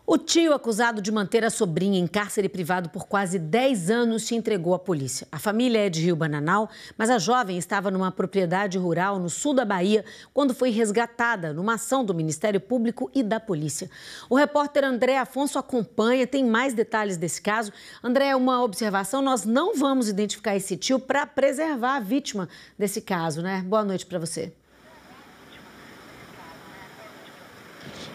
O tio acusado de manter a sobrinha em cárcere privado por quase 10 anos se entregou à polícia. A família é de Rio Bananal, mas a jovem estava numa propriedade rural no sul da Bahia quando foi resgatada numa ação do Ministério Público e da polícia. O repórter André Afonso acompanha, tem mais detalhes desse caso. André, uma observação, nós não vamos identificar esse tio para preservar a vítima desse caso, né? Boa noite para você.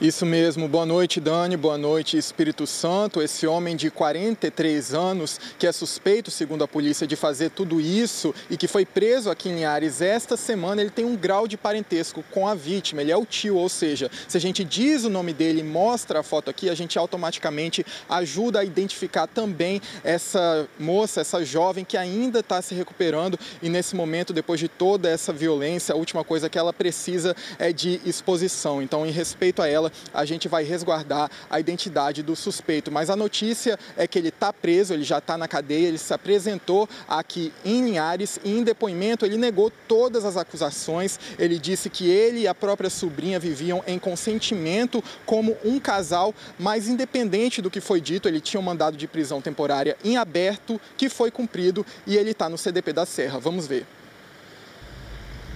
Isso mesmo, boa noite Dani, boa noite Espírito Santo. Esse homem de 43 anos, que é suspeito, segundo a polícia, de fazer tudo isso e que foi preso aqui em Linhares esta semana, ele tem um grau de parentesco com a vítima, ele é o tio, ou seja, se a gente diz o nome dele e mostra a foto aqui, a gente automaticamente ajuda a identificar também essa moça, essa jovem que ainda está se recuperando e nesse momento, depois de toda essa violência, a última coisa que ela precisa é de exposição. Então, em respeito a ela, a gente vai resguardar a identidade do suspeito. Mas a notícia é que ele está preso, ele já está na cadeia, ele se apresentou aqui em Linhares e em depoimento ele negou todas as acusações. Ele disse que ele e a própria sobrinha viviam em consentimento como um casal, mas independente do que foi dito, ele tinha um mandado de prisão temporária em aberto que foi cumprido e ele está no CDP da Serra. Vamos ver.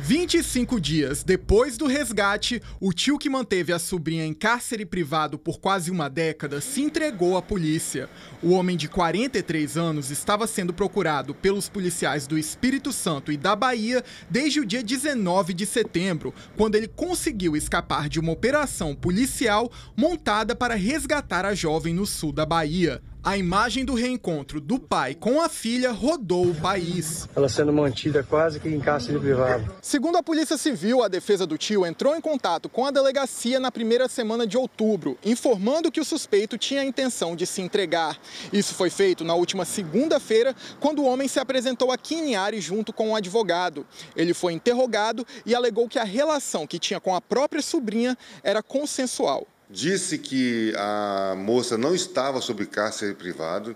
25 dias depois do resgate, o tio que manteve a sobrinha em cárcere privado por quase uma década se entregou à polícia. O homem de 43 anos estava sendo procurado pelos policiais do Espírito Santo e da Bahia desde o dia 19 de setembro, quando ele conseguiu escapar de uma operação policial montada para resgatar a jovem no sul da Bahia. A imagem do reencontro do pai com a filha rodou o país. Ela sendo mantida quase que em cárcere privado. Segundo a Polícia Civil, a defesa do tio entrou em contato com a delegacia na primeira semana de outubro, informando que o suspeito tinha a intenção de se entregar. Isso foi feito na última segunda-feira, quando o homem se apresentou aqui em Linhares junto com um advogado. Ele foi interrogado e alegou que a relação que tinha com a própria sobrinha era consensual. Disse que a moça não estava sob cárcere privado,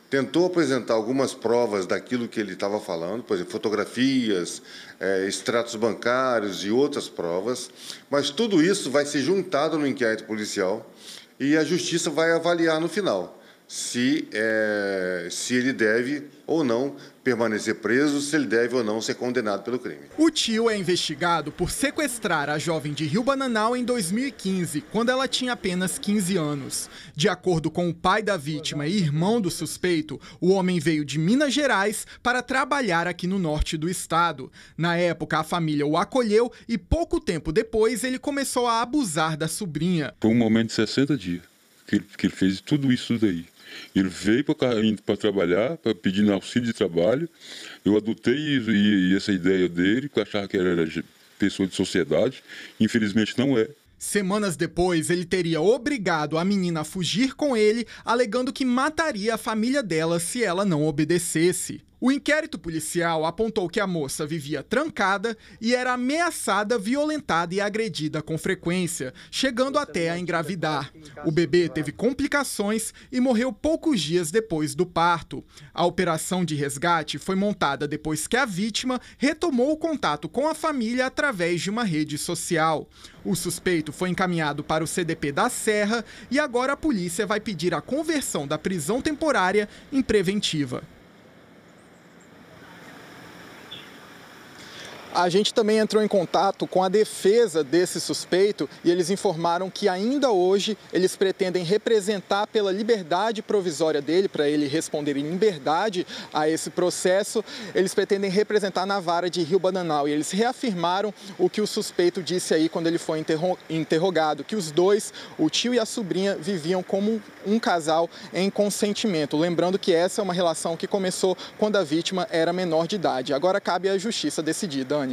tentou apresentar algumas provas daquilo que ele estava falando, por exemplo, fotografias, extratos bancários e outras provas, mas tudo isso vai ser juntado no inquérito policial e a justiça vai avaliar no final se ele deve ou não permanecer preso, se ele deve ou não ser condenado pelo crime. O tio é investigado por sequestrar a jovem de Rio Bananal em 2015, quando ela tinha apenas 15 anos. De acordo com o pai da vítima e irmão do suspeito, o homem veio de Minas Gerais para trabalhar aqui no norte do estado. Na época, a família o acolheu e pouco tempo depois ele começou a abusar da sobrinha. Foi um momento de 60 dias que ele fez tudo isso daí. Ele veio para trabalhar, para pedir auxílio de trabalho. Eu adotei essa ideia dele, que eu achava que era pessoa de sociedade. Infelizmente não é. Semanas depois, ele teria obrigado a menina a fugir com ele, alegando que mataria a família dela se ela não obedecesse. O inquérito policial apontou que a moça vivia trancada e era ameaçada, violentada e agredida com frequência, chegando até a engravidar. O bebê teve complicações e morreu poucos dias depois do parto. A operação de resgate foi montada depois que a vítima retomou o contato com a família através de uma rede social. O suspeito foi encaminhado para o CDP da Serra e agora a polícia vai pedir a conversão da prisão temporária em preventiva. A gente também entrou em contato com a defesa desse suspeito e eles informaram que ainda hoje eles pretendem representar pela liberdade provisória dele, para ele responder em liberdade a esse processo, eles pretendem representar na vara de Rio Bananal. E eles reafirmaram o que o suspeito disse aí quando ele foi interrogado, que os dois, o tio e a sobrinha, viviam como um casal em consentimento. Lembrando que essa é uma relação que começou quando a vítima era menor de idade. Agora cabe à justiça decidir, Dani.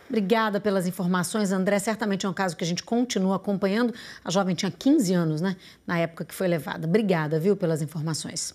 Obrigada pelas informações, André. Certamente é um caso que a gente continua acompanhando. A jovem tinha 15 anos, né? Na época que foi levada. Obrigada, viu, pelas informações.